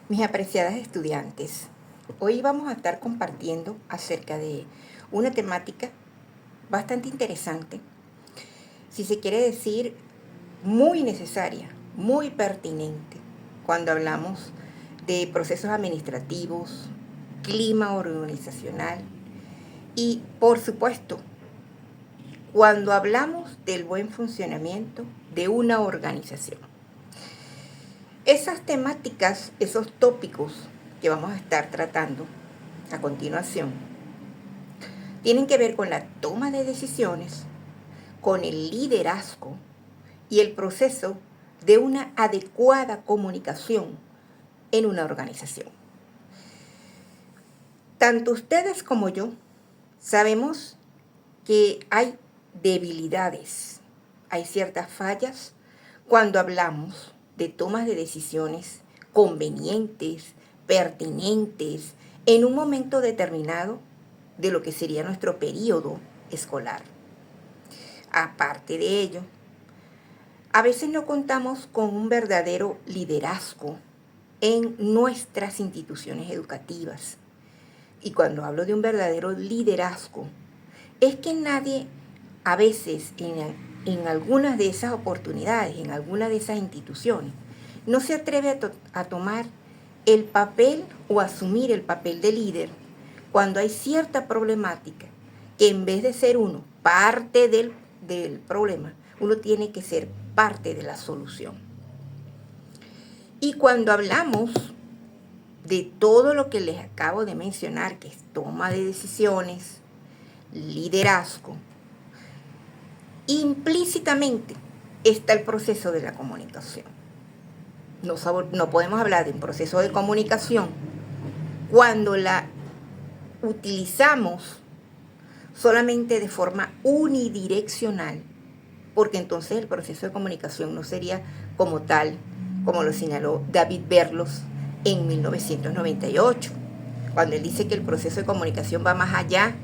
Mis apreciadas estudiantes, hoy vamos a estar compartiendo acerca de una temática bastante interesante, si se quiere decir muy necesaria, muy pertinente, cuando hablamos de procesos administrativos, clima organizacional y, por supuesto, cuando hablamos del buen funcionamiento de una organización. Esas temáticas, esos tópicos que vamos a estar tratando a continuación, tienen que ver con la toma de decisiones, con el liderazgo y el proceso de una adecuada comunicación en una organización. Tanto ustedes como yo sabemos que hay debilidades, hay ciertas fallas cuando hablamos de tomas de decisiones convenientes, pertinentes, en un momento determinado de lo que sería nuestro periodo escolar. Aparte de ello, a veces no contamos con un verdadero liderazgo en nuestras instituciones educativas. Y cuando hablo de un verdadero liderazgo, es que nadie, a veces en algunas de esas oportunidades, en algunas de esas instituciones, no se atreve a tomar el papel o asumir el papel de líder cuando hay cierta problemática que en vez de ser uno parte del problema, uno tiene que ser parte de la solución. Y cuando hablamos de todo lo que les acabo de mencionar, que es toma de decisiones, liderazgo, implícitamente está el proceso de la comunicación. No podemos hablar de un proceso de comunicación cuando la utilizamos solamente de forma unidireccional, porque entonces el proceso de comunicación no sería como tal, como lo señaló David Berlos en 1998, cuando él dice que el proceso de comunicación va más allá.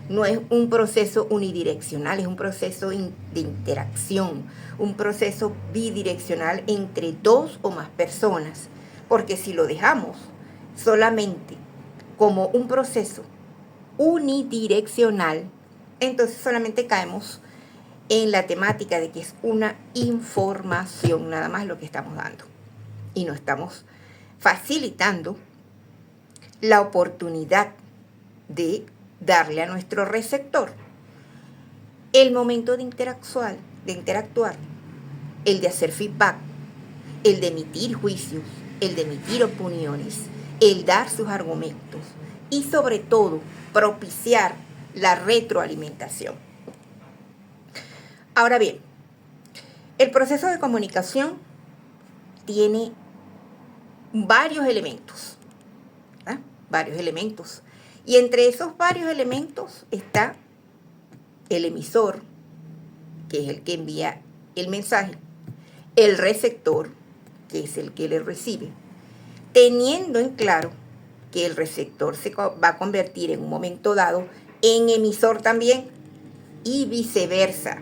No es un proceso unidireccional, es un proceso de interacción, un proceso bidireccional entre dos o más personas, porque si lo dejamos solamente como un proceso unidireccional, entonces solamente caemos en la temática de que es una información nada más lo que estamos dando y no estamos facilitando la oportunidad de darle a nuestro receptor el momento de interactuar, el de hacer feedback, el de emitir juicios, el de emitir opiniones, el dar sus argumentos y sobre todo propiciar la retroalimentación. Ahora bien, el proceso de comunicación tiene varios elementos, ¿verdad? Varios elementos. Y entre esos varios elementos está el emisor, que es el que envía el mensaje, el receptor, que es el que le recibe, teniendo en claro que el receptor se va a convertir en un momento dado en emisor también y viceversa,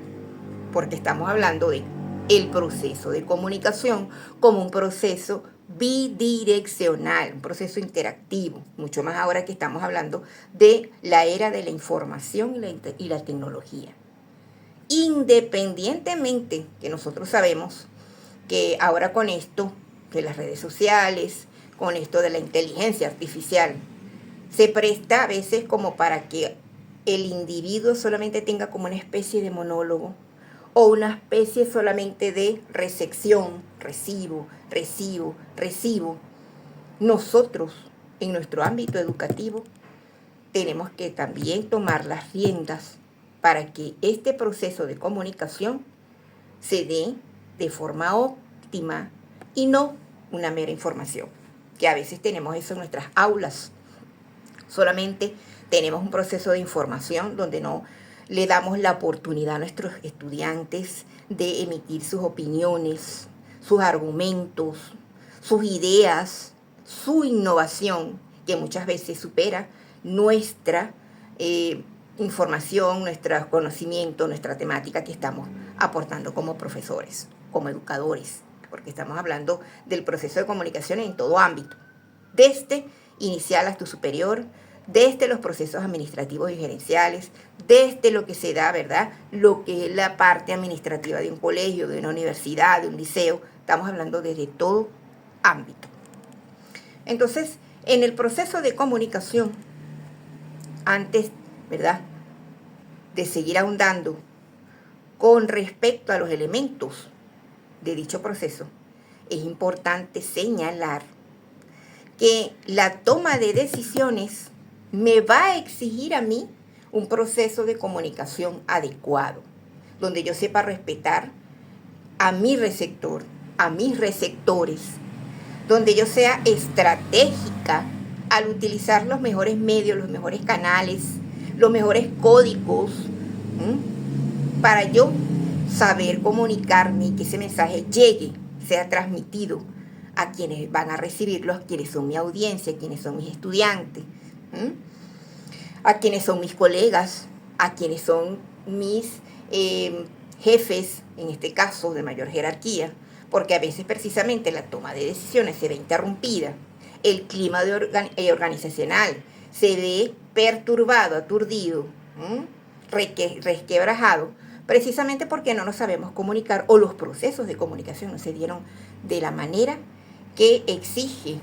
porque estamos hablando de el proceso de comunicación como un proceso bidireccional, un proceso interactivo, mucho más ahora que estamos hablando de la era de la información y la tecnología. Independientemente que nosotros sabemos que ahora con esto de las redes sociales, con esto de la inteligencia artificial, se presta a veces como para que el individuo solamente tenga como una especie de monólogo o una especie solamente de recepción, recibo. Nosotros, en nuestro ámbito educativo, tenemos que también tomar las riendas para que este proceso de comunicación se dé de forma óptima y no una mera información, que a veces tenemos eso en nuestras aulas. Solamente tenemos un proceso de información donde no le damos la oportunidad a nuestros estudiantes de emitir sus opiniones, sus argumentos, sus ideas, su innovación, que muchas veces supera nuestra información, nuestro conocimiento, nuestra temática que estamos aportando como profesores, como educadores, porque estamos hablando del proceso de comunicación en todo ámbito. desde inicial hasta superior, desde los procesos administrativos y gerenciales, desde lo que se da, ¿verdad? Lo que es la parte administrativa de un colegio, de una universidad, de un liceo. Estamos hablando desde todo ámbito. Entonces, en el proceso de comunicación, antes, ¿verdad?, de seguir ahondando con respecto a los elementos de dicho proceso, es importante señalar que la toma de decisiones me va a exigir a mí un proceso de comunicación adecuado, donde yo sepa respetar a mi receptor, a mis receptores, donde yo sea estratégica al utilizar los mejores medios, los mejores canales, los mejores códigos, para yo saber comunicarme y que ese mensaje llegue, sea transmitido a quienes van a recibirlo, a quienes son mi audiencia, a quienes son mis estudiantes, a quienes son mis colegas, a quienes son mis jefes, en este caso de mayor jerarquía, porque a veces precisamente la toma de decisiones se ve interrumpida, el clima organizacional se ve perturbado, aturdido, resquebrajado, precisamente porque no nos sabemos comunicar o los procesos de comunicación no se dieron de la manera que exige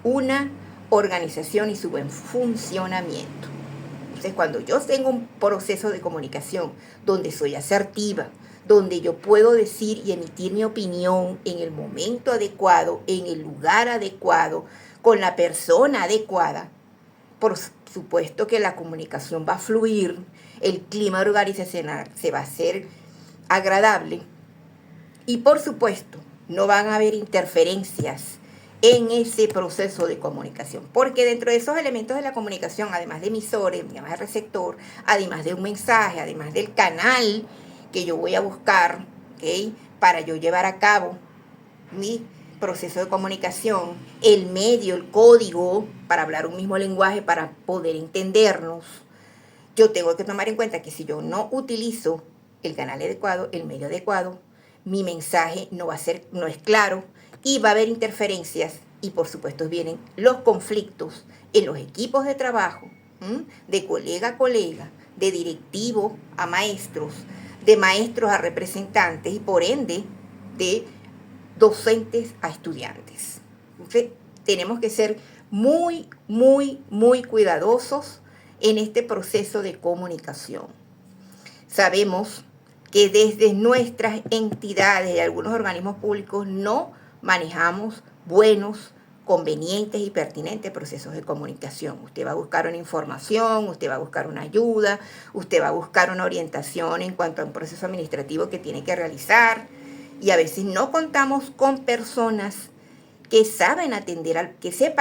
una organización y su buen funcionamiento. Entonces, cuando yo tengo un proceso de comunicación donde soy asertiva, donde yo puedo decir y emitir mi opinión en el momento adecuado, en el lugar adecuado, con la persona adecuada, por supuesto que la comunicación va a fluir, el clima organizacional se va a hacer agradable y por supuesto no van a haber interferencias en ese proceso de comunicación, porque dentro de esos elementos de la comunicación, además de emisores, además de receptor, además de un mensaje, además del canal que yo voy a buscar, ¿okay?, para yo llevar a cabo mi proceso de comunicación, el medio, el código, para hablar un mismo lenguaje, para poder entendernos, yo tengo que tomar en cuenta que si yo no utilizo el canal adecuado, el medio adecuado, mi mensaje no es claro y va a haber interferencias y por supuesto vienen los conflictos en los equipos de trabajo, de colega a colega, de directivo a maestros, de maestros a representantes y por ende de docentes a estudiantes. Entonces, tenemos que ser muy, muy, muy cuidadosos en este proceso de comunicación. Sabemos que desde nuestras entidades y algunos organismos públicos no manejamos buenos, convenientes y pertinentes procesos de comunicación. Usted va a buscar una información, usted va a buscar una ayuda, usted va a buscar una orientación en cuanto a un proceso administrativo que tiene que realizar y a veces no contamos con personas que sepan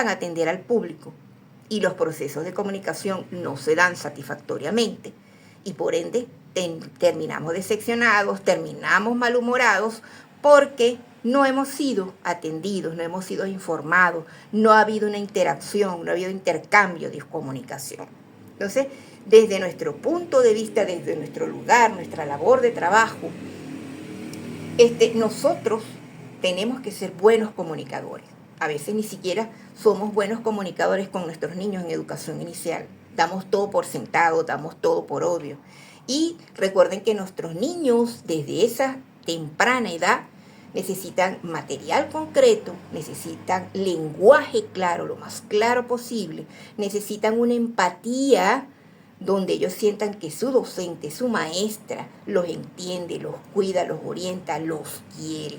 atender al público y los procesos de comunicación no se dan satisfactoriamente y por ende terminamos decepcionados, terminamos malhumorados porque no hemos sido atendidos, no hemos sido informados, no ha habido una interacción, no ha habido intercambio de comunicación. Entonces, desde nuestro punto de vista, desde nuestro lugar, nuestra labor de trabajo, nosotros tenemos que ser buenos comunicadores. A veces ni siquiera somos buenos comunicadores con nuestros niños en educación inicial. Damos todo por sentado, damos todo por obvio. Y recuerden que nuestros niños desde esa temprana edad necesitan material concreto, necesitan lenguaje claro, lo más claro posible, necesitan una empatía donde ellos sientan que su docente, su maestra, los entiende, los cuida, los orienta, los quiere.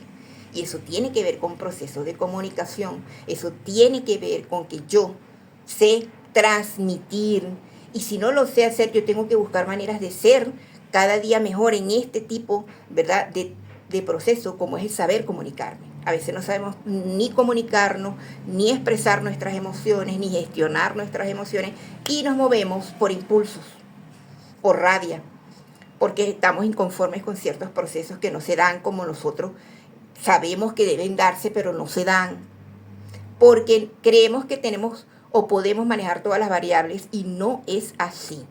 Y eso tiene que ver con procesos de comunicación, eso tiene que ver con que yo sé transmitir, y si no lo sé hacer, yo tengo que buscar maneras de ser cada día mejor en este tipo, ¿verdad?, de proceso como es el saber comunicarme. A veces no sabemos ni comunicarnos, ni expresar nuestras emociones, ni gestionar nuestras emociones y nos movemos por impulsos, por rabia, porque estamos inconformes con ciertos procesos que no se dan como nosotros sabemos que deben darse, pero no se dan, porque creemos que tenemos o podemos manejar todas las variables y no es así,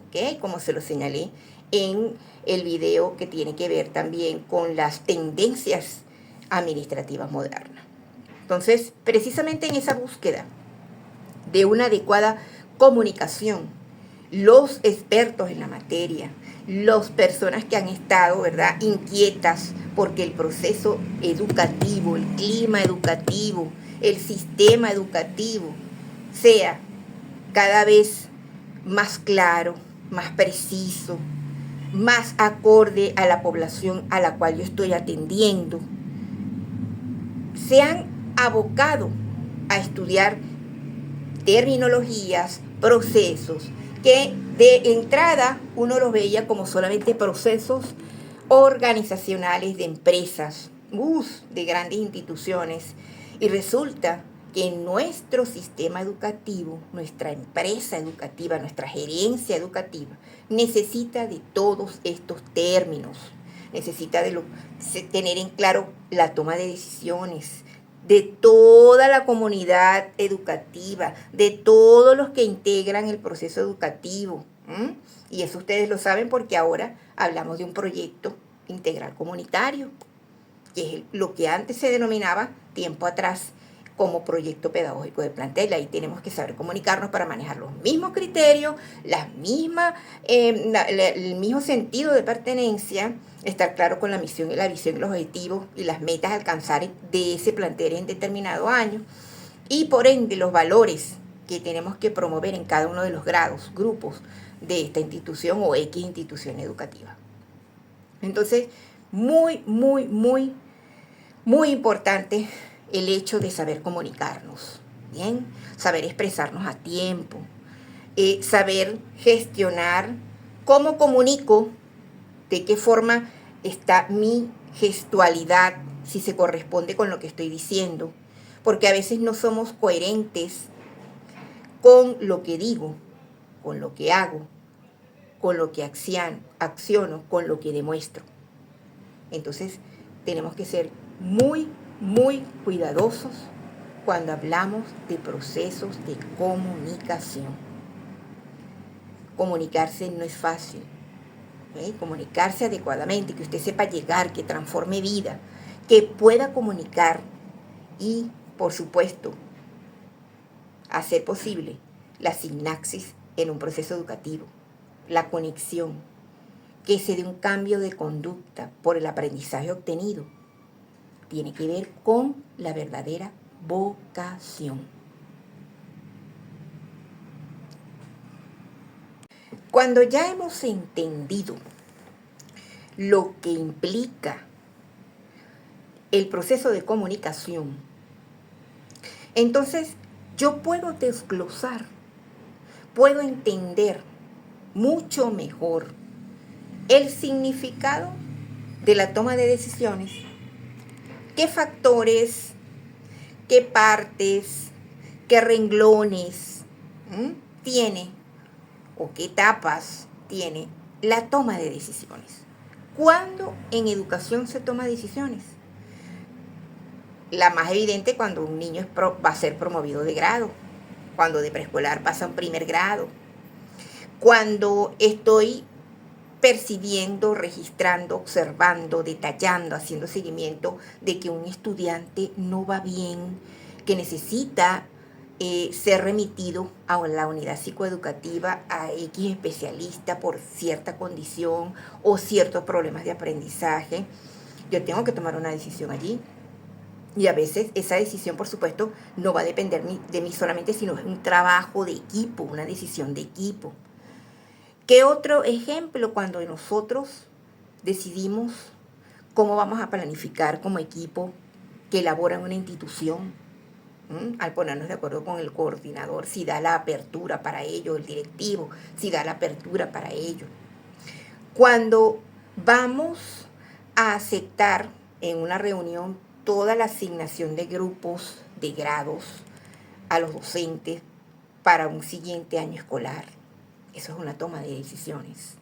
¿ok? Como se lo señalé en el video que tiene que ver también con las tendencias administrativas modernas. Entonces, precisamente en esa búsqueda de una adecuada comunicación, los expertos en la materia, las personas que han estado, ¿verdad?, inquietas porque el proceso educativo, el clima educativo, el sistema educativo sea cada vez más claro, más preciso, más acorde a la población a la cual yo estoy atendiendo, se han abocado a estudiar terminologías, procesos, que de entrada uno los veía como solamente procesos organizacionales de empresas, de grandes instituciones, y resulta que en nuestro sistema educativo, nuestra empresa educativa, nuestra gerencia educativa, necesita de todos estos términos, necesita de tener en claro la toma de decisiones de toda la comunidad educativa, de todos los que integran el proceso educativo. Y eso ustedes lo saben porque ahora hablamos de un proyecto integral comunitario, que es lo que antes se denominaba tiempo atrás como proyecto pedagógico de plantel. Ahí tenemos que saber comunicarnos para manejar los mismos criterios, el mismo sentido de pertenencia, estar claro con la misión y la visión, los objetivos y las metas a alcanzar de ese plantel en determinado año, y por ende los valores que tenemos que promover en cada uno de los grados, grupos de esta institución o X institución educativa. Entonces, muy, muy, muy, muy importante el hecho de saber comunicarnos, ¿bien? Saber expresarnos a tiempo, saber gestionar cómo comunico, de qué forma está mi gestualidad, si se corresponde con lo que estoy diciendo, porque a veces no somos coherentes con lo que digo, con lo que hago, con lo que acciono, con lo que demuestro. Entonces, tenemos que ser muy, muy cuidadosos cuando hablamos de procesos de comunicación. Comunicarse no es fácil. Comunicarse adecuadamente, que usted sepa llegar, que transforme vida, que pueda comunicar y, por supuesto, hacer posible la sinapsis en un proceso educativo, la conexión, que se dé un cambio de conducta por el aprendizaje obtenido, tiene que ver con la verdadera vocación. Cuando ya hemos entendido lo que implica el proceso de comunicación, entonces yo puedo desglosar, puedo entender mucho mejor el significado de la toma de decisiones, qué factores, qué partes, qué renglones tiene o qué etapas tiene la toma de decisiones. ¿Cuándo en educación se toma decisiones? La más evidente cuando un niño va a ser promovido de grado, cuando de preescolar pasa a un primer grado, cuando estoy percibiendo, registrando, observando, detallando, haciendo seguimiento de que un estudiante no va bien, que necesita ser remitido a la unidad psicoeducativa, a X especialista por cierta condición o ciertos problemas de aprendizaje. Yo tengo que tomar una decisión allí. Y a veces esa decisión, por supuesto, no va a depender de mí solamente, sino es un trabajo de equipo, una decisión de equipo. ¿Qué otro ejemplo? Cuando nosotros decidimos cómo vamos a planificar como equipo que elabora una institución, al ponernos de acuerdo con el coordinador, si da la apertura para ello, el directivo, si da la apertura para ello. Cuando vamos a aceptar en una reunión toda la asignación de grupos, de grados, a los docentes para un siguiente año escolar. Eso es una toma de decisiones.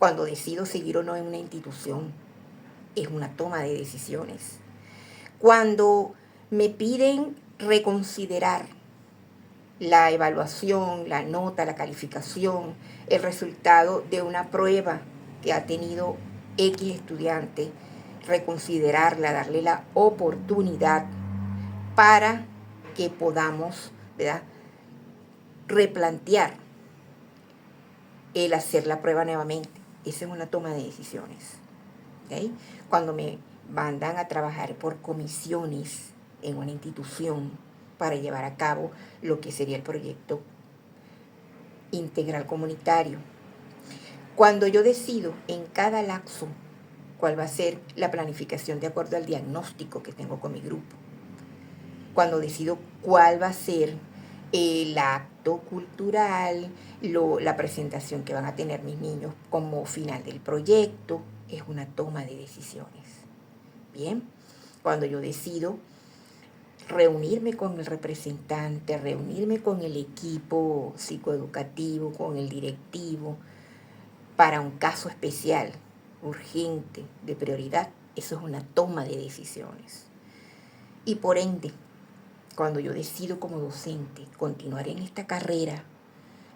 Cuando decido seguir o no en una institución, es una toma de decisiones. Cuando me piden reconsiderar la evaluación, la nota, la calificación, el resultado de una prueba que ha tenido X estudiante, reconsiderarla, darle la oportunidad para que podamos, ¿verdad?, replantear el hacer la prueba nuevamente. Esa es una toma de decisiones. ¿Okay? Cuando me mandan a trabajar por comisiones en una institución para llevar a cabo lo que sería el proyecto integral comunitario. Cuando yo decido en cada lapso cuál va a ser la planificación de acuerdo al diagnóstico que tengo con mi grupo. Cuando decido cuál va a ser el acto cultural, la presentación que van a tener mis niños como final del proyecto, es una toma de decisiones. Bien, cuando yo decido reunirme con el representante, reunirme con el equipo psicoeducativo, con el directivo, para un caso especial, urgente, de prioridad, eso es una toma de decisiones. Y por ende, cuando yo decido como docente continuar en esta carrera,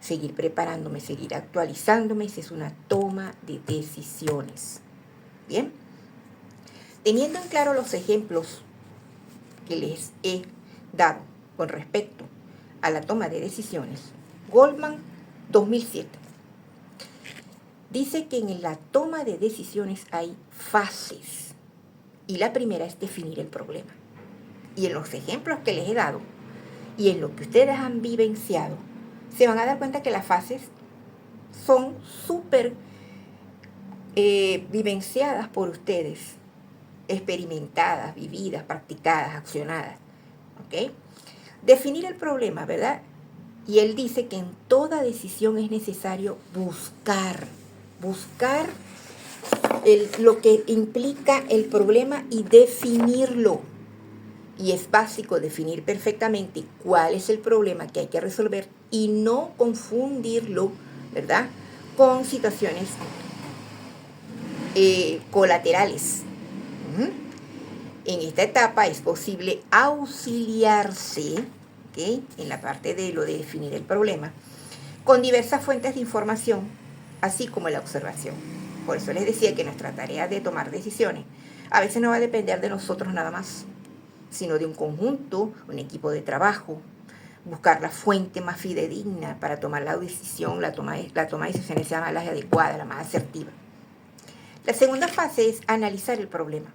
seguir preparándome, seguir actualizándome, esa es una toma de decisiones. Bien, teniendo en claro los ejemplos que les he dado con respecto a la toma de decisiones, Goldman 2007 dice que en la toma de decisiones hay fases y la primera es definir el problema. Y en los ejemplos que les he dado y en lo que ustedes han vivenciado, se van a dar cuenta que las fases son súper vivenciadas por ustedes, experimentadas, vividas, practicadas, accionadas. ¿Ok? Definir el problema, ¿verdad? Y él dice que en toda decisión es necesario buscar lo que implica el problema y definirlo. Y es básico definir perfectamente cuál es el problema que hay que resolver y no confundirlo, ¿verdad?, con situaciones colaterales. En esta etapa es posible auxiliarse, ¿okay?, en la parte de lo de definir el problema, con diversas fuentes de información, así como la observación. Por eso les decía que nuestra tarea de tomar decisiones a veces no va a depender de nosotros nada más, sino de un conjunto, un equipo de trabajo, buscar la fuente más fidedigna para tomar la decisión, la toma de decisiones sea más adecuada, la más asertiva. La segunda fase es analizar el problema.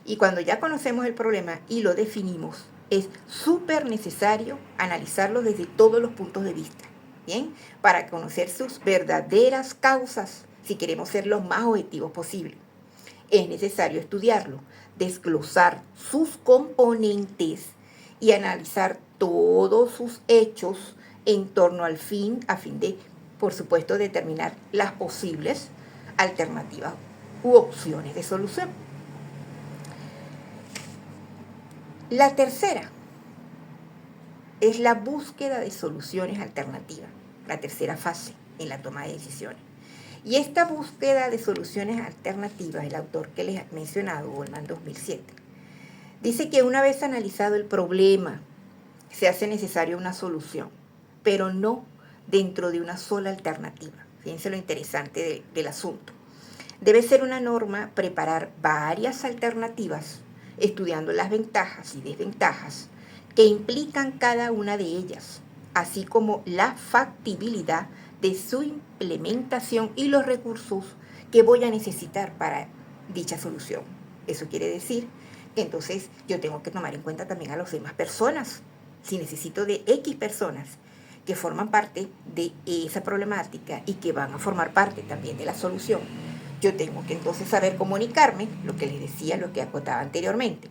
Y cuando ya conocemos el problema y lo definimos, es súper necesario analizarlo desde todos los puntos de vista, ¿bien?, para conocer sus verdaderas causas, si queremos ser los más objetivos posible. Es necesario estudiarlo, desglosar sus componentes y analizar todos sus hechos en torno al fin, a fin de, por supuesto, determinar las posibles alternativas u opciones de solución. La tercera es la búsqueda de soluciones alternativas, la tercera fase en la toma de decisiones. Y esta búsqueda de soluciones alternativas, el autor que les he mencionado, Goldman 2007, dice que una vez analizado el problema, se hace necesaria una solución, pero no dentro de una sola alternativa. Fíjense lo interesante del asunto. Debe ser una norma preparar varias alternativas, estudiando las ventajas y desventajas que implican cada una de ellas, así como la factibilidad de su implementación y los recursos que voy a necesitar para dicha solución. Eso quiere decir que entonces yo tengo que tomar en cuenta también a las demás personas. Si necesito de X personas que forman parte de esa problemática y que van a formar parte también de la solución, yo tengo que entonces saber comunicarme, lo que les decía, lo que acotaba anteriormente.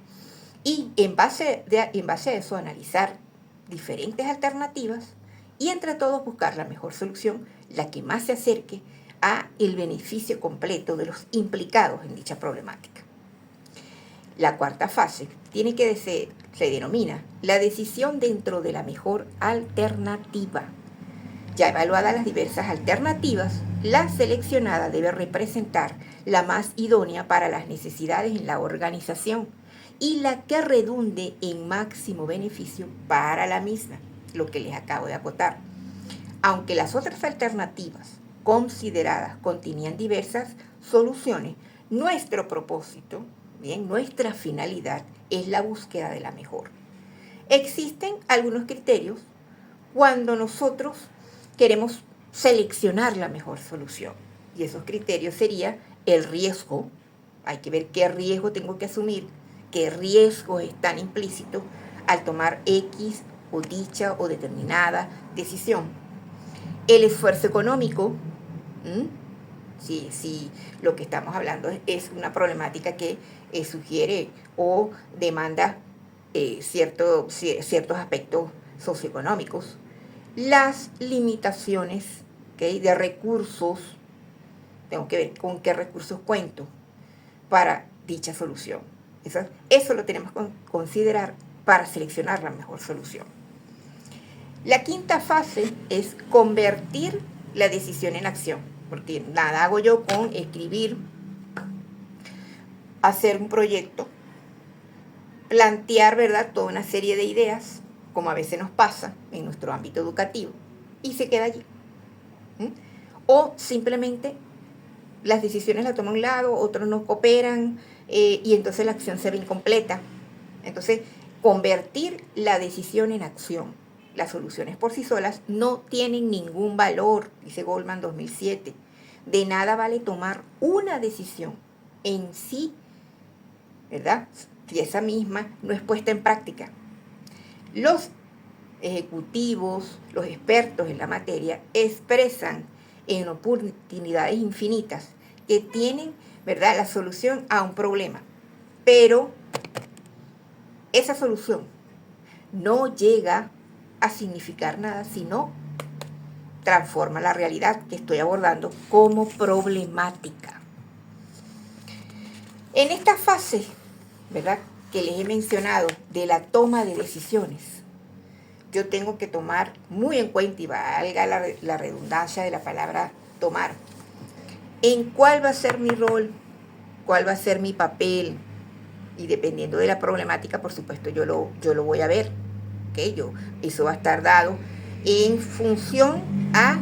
Y en base a eso analizar diferentes alternativas y entre todos buscar la mejor solución, la que más se acerque a el beneficio completo de los implicados en dicha problemática. La cuarta fase se denomina la decisión dentro de la mejor alternativa. Ya evaluadas las diversas alternativas, la seleccionada debe representar la más idónea para las necesidades en la organización y la que redunde en máximo beneficio para la misma, lo que les acabo de acotar. Aunque las otras alternativas consideradas contenían diversas soluciones, nuestro propósito, bien, nuestra finalidad es la búsqueda de la mejor. Existen algunos criterios cuando nosotros queremos seleccionar la mejor solución. Y esos criterios serían el riesgo. Hay que ver qué riesgo tengo que asumir, qué riesgos están implícitos al tomar X o dicha o determinada decisión. El esfuerzo económico, si lo que estamos hablando es una problemática que sugiere o demanda ciertos aspectos socioeconómicos. Las limitaciones, ¿okay?, de recursos, tengo que ver con qué recursos cuento para dicha solución. Eso lo tenemos que considerar para seleccionar la mejor solución. La quinta fase es convertir la decisión en acción, porque nada hago yo con escribir, hacer un proyecto, plantear, ¿verdad?, toda una serie de ideas, como a veces nos pasa en nuestro ámbito educativo, y se queda allí. O simplemente las decisiones las toma un lado, otros no cooperan, y entonces la acción se ve incompleta. Entonces, convertir la decisión en acción. Las soluciones por sí solas no tienen ningún valor, dice Goldman 2007. De nada vale tomar una decisión en sí, ¿verdad?, si esa misma no es puesta en práctica. Los ejecutivos, los expertos en la materia, expresan en oportunidades infinitas que tienen, ¿verdad?, la solución a un problema. Pero esa solución no llega a significar nada, sino transforma la realidad que estoy abordando como problemática. En esta fase, ¿verdad?, que les he mencionado de la toma de decisiones, yo tengo que tomar muy en cuenta, y valga la redundancia de la palabra tomar, en cuál va a ser mi rol, cuál va a ser mi papel, y dependiendo de la problemática, por supuesto, yo lo voy a ver, ¿okay? Eso va a estar dado en función a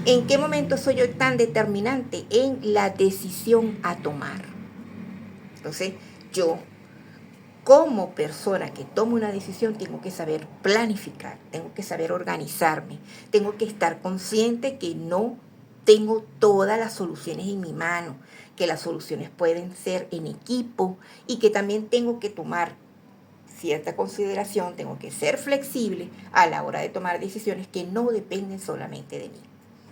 en qué momento soy yo tan determinante en la decisión a tomar. Entonces, yo, como persona que toma una decisión, tengo que saber planificar, tengo que saber organizarme, tengo que estar consciente que no tengo todas las soluciones en mi mano, que las soluciones pueden ser en equipo y que también tengo que tomar cierta consideración, tengo que ser flexible a la hora de tomar decisiones que no dependen solamente de mí.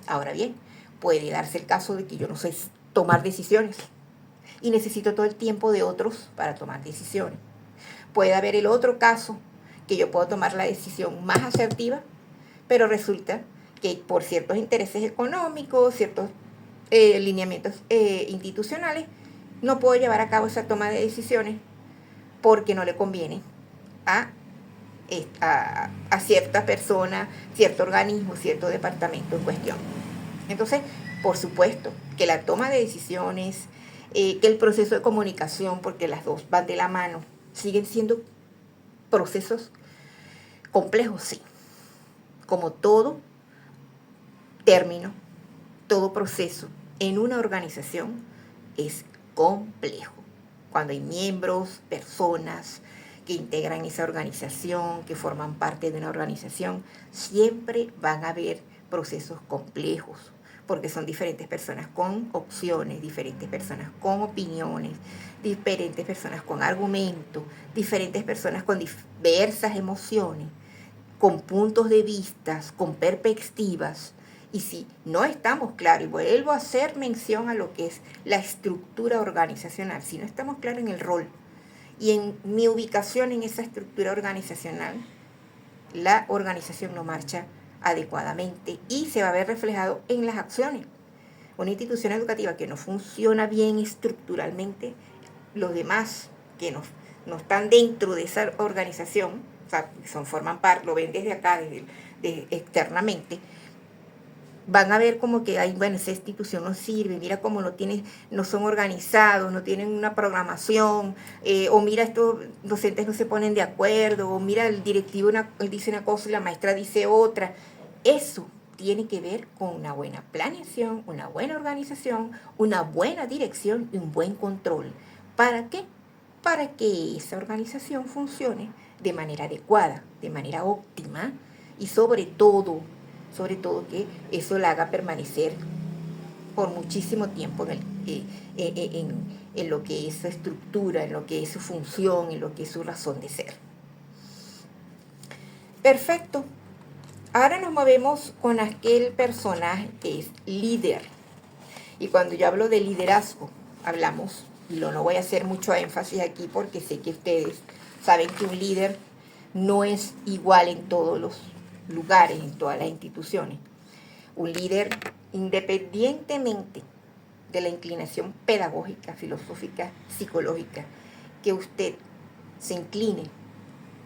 Ahora bien, puede darse el caso de que yo no sé tomar decisiones y necesito todo el tiempo de otros para tomar decisiones. Puede haber el otro caso que yo puedo tomar la decisión más asertiva, pero resulta que por ciertos intereses económicos, ciertos lineamientos institucionales, no puedo llevar a cabo esa toma de decisiones porque no le conviene a cierta persona, cierto organismo, cierto departamento en cuestión. Entonces, por supuesto, que la toma de decisiones, que el proceso de comunicación, porque las dos van de la mano, siguen siendo procesos complejos, sí. Como todo término, todo proceso en una organización es complejo. Cuando hay miembros, personas que integran esa organización, que forman parte de una organización, siempre van a haber procesos complejos, porque son diferentes personas con opciones, diferentes personas con opiniones, diferentes personas con argumentos, diferentes personas con diversas emociones, con puntos de vista, con perspectivas. Y si no estamos claros, y vuelvo a hacer mención a lo que es la estructura organizacional, si no estamos claros en el rol y en mi ubicación en esa estructura organizacional, la organización no marcha adecuadamente y se va a ver reflejado en las acciones. Una institución educativa que no funciona bien estructuralmente, los demás que no están dentro de esa organización, o sea, forman parte, lo ven desde acá, externamente, van a ver como que, bueno, esa institución no sirve, mira cómo no son organizados, no tienen una programación, o mira, estos docentes no se ponen de acuerdo, o mira, el directivo dice una cosa y la maestra dice otra. Eso tiene que ver con una buena planeación, una buena organización, una buena dirección y un buen control. ¿Para qué? Para que esa organización funcione de manera adecuada, de manera óptima y sobre todo que eso la haga permanecer por muchísimo tiempo en lo que es su estructura, en lo que es su función, en lo que es su razón de ser. Perfecto. Ahora nos movemos con aquel personaje que es líder. Y cuando yo hablo de liderazgo, hablamos, y no voy a hacer mucho énfasis aquí porque sé que ustedes saben que un líder no es igual en todos los lugares, en todas las instituciones. Un líder, independientemente de la inclinación pedagógica, filosófica, psicológica, que usted se incline,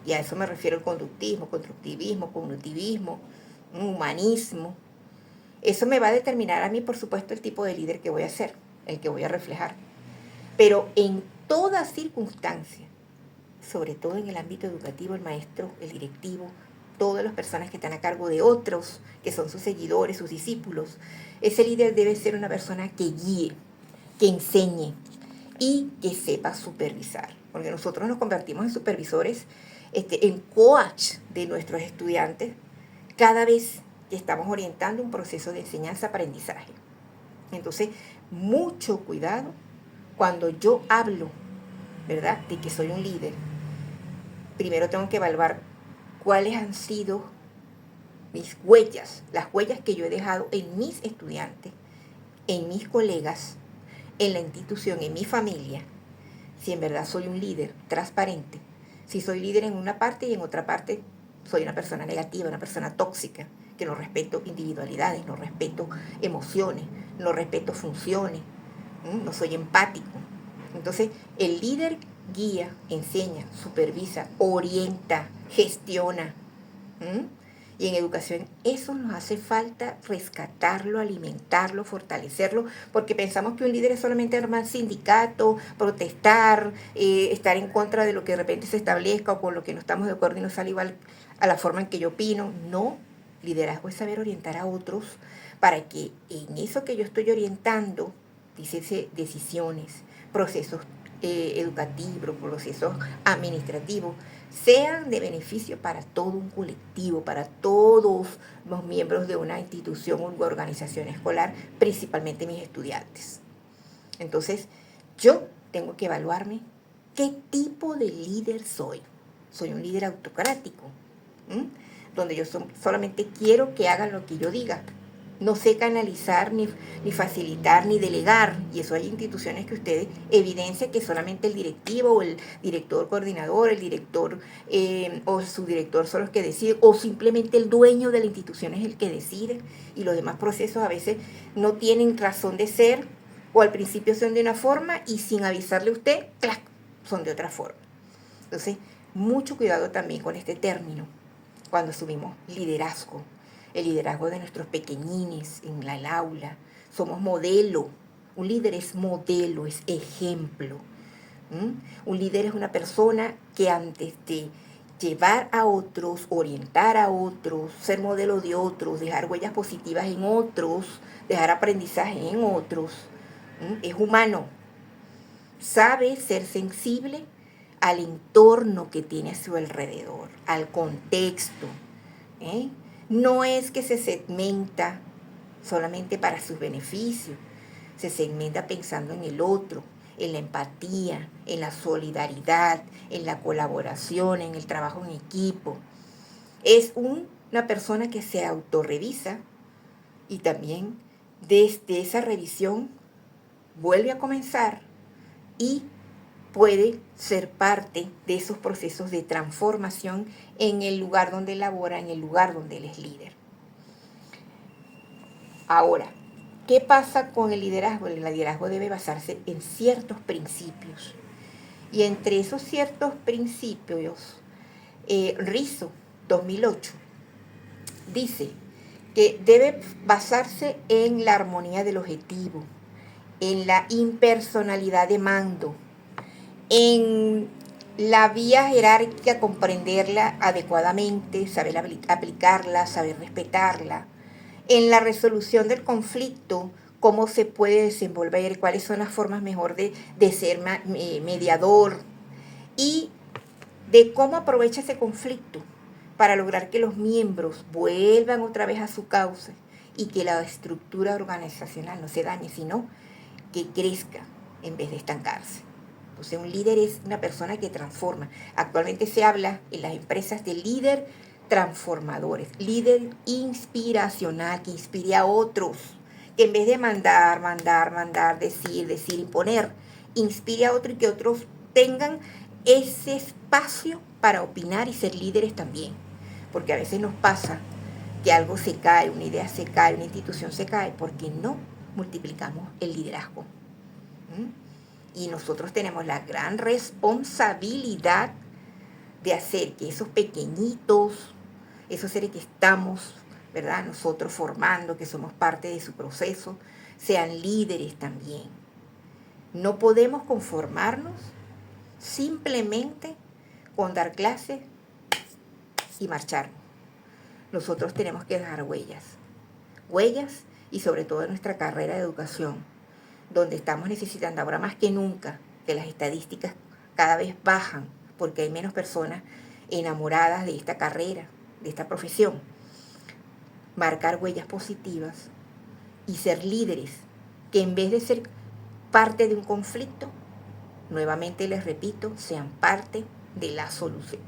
y a eso me refiero al conductismo, constructivismo, cognitivismo, humanismo, eso me va a determinar a mí, por supuesto, el tipo de líder que voy a ser, el que voy a reflejar. Pero en toda circunstancia, sobre todo en el ámbito educativo, el maestro, el directivo, todas las personas que están a cargo de otros, que son sus seguidores, sus discípulos, ese líder debe ser una persona que guíe, que enseñe y que sepa supervisar. Porque nosotros nos convertimos en supervisores, en coach de nuestros estudiantes cada vez que estamos orientando un proceso de enseñanza-aprendizaje. Entonces, mucho cuidado cuando yo hablo, ¿verdad?, de que soy un líder. Primero tengo que evaluar cuáles han sido mis huellas, las huellas que yo he dejado en mis estudiantes, en mis colegas, en la institución, en mi familia, si en verdad soy un líder transparente, si soy líder en una parte y en otra parte soy una persona negativa, una persona tóxica, que no respeto individualidades, no respeto emociones, no respeto funciones, no soy empático. Entonces, el líder guía, enseña, supervisa, orienta, gestiona. Y en educación eso nos hace falta rescatarlo, alimentarlo, fortalecerlo, porque pensamos que un líder es solamente armar sindicato, protestar, estar en contra de lo que de repente se establezca o con lo que no estamos de acuerdo y no sale igual a la forma en que yo opino. No, liderazgo es saber orientar a otros para que en eso que yo estoy orientando, dice decisiones, procesos educativos, procesos administrativos, sean de beneficio para todo un colectivo, para todos los miembros de una institución o una organización escolar, principalmente mis estudiantes. Entonces, yo tengo que evaluarme qué tipo de líder soy. Soy un líder autocrático, donde yo solamente quiero que hagan lo que yo diga. No sé canalizar, ni facilitar, ni delegar. Y eso hay instituciones que ustedes evidencian que solamente el directivo o el director coordinador, el director o su director son los que deciden, o simplemente el dueño de la institución es el que decide. Y los demás procesos a veces no tienen razón de ser, o al principio son de una forma y sin avisarle a usted, ¡clac!, son de otra forma. Entonces, mucho cuidado también con este término cuando asumimos liderazgo. El liderazgo de nuestros pequeñines en el aula. Somos modelo. Un líder es modelo, es ejemplo. Un líder es una persona que antes de llevar a otros, orientar a otros, ser modelo de otros, dejar huellas positivas en otros, dejar aprendizaje en otros, es humano. Sabe ser sensible al entorno que tiene a su alrededor, al contexto. No es que se segmenta solamente para sus beneficios, se segmenta pensando en el otro, en la empatía, en la solidaridad, en la colaboración, en el trabajo en equipo. Es una persona que se autorrevisa y también desde esa revisión vuelve a comenzar y puede ser parte de esos procesos de transformación en el lugar donde labora, en el lugar donde él es líder. Ahora, ¿qué pasa con el liderazgo? El liderazgo debe basarse en ciertos principios. Y entre esos ciertos principios, Rizzo, 2008, dice que debe basarse en la armonía del objetivo, en la impersonalidad de mando, en la vía jerárquica, comprenderla adecuadamente, saber aplicarla, saber respetarla, en la resolución del conflicto, cómo se puede desenvolver, cuáles son las formas mejor de ser mediador, y de cómo aprovecha ese conflicto para lograr que los miembros vuelvan otra vez a su cauce y que la estructura organizacional no se dañe, sino que crezca en vez de estancarse. Entonces, un líder es una persona que transforma. Actualmente se habla en las empresas de líder transformadores, líder inspiracional, que inspire a otros, que en vez de mandar, decir, imponer, inspire a otros y que otros tengan ese espacio para opinar y ser líderes también. Porque a veces nos pasa que algo se cae, una idea se cae, una institución se cae, porque no multiplicamos el liderazgo. Y nosotros tenemos la gran responsabilidad de hacer que esos pequeñitos, esos seres que estamos, ¿verdad?, nosotros formando, que somos parte de su proceso, sean líderes también. No podemos conformarnos simplemente con dar clases y marcharnos. Nosotros tenemos que dejar huellas y sobre todo en nuestra carrera de educación, donde estamos necesitando ahora más que nunca que las estadísticas cada vez bajan porque hay menos personas enamoradas de esta carrera, de esta profesión. Marcar huellas positivas y ser líderes que en vez de ser parte de un conflicto, nuevamente les repito, sean parte de la solución.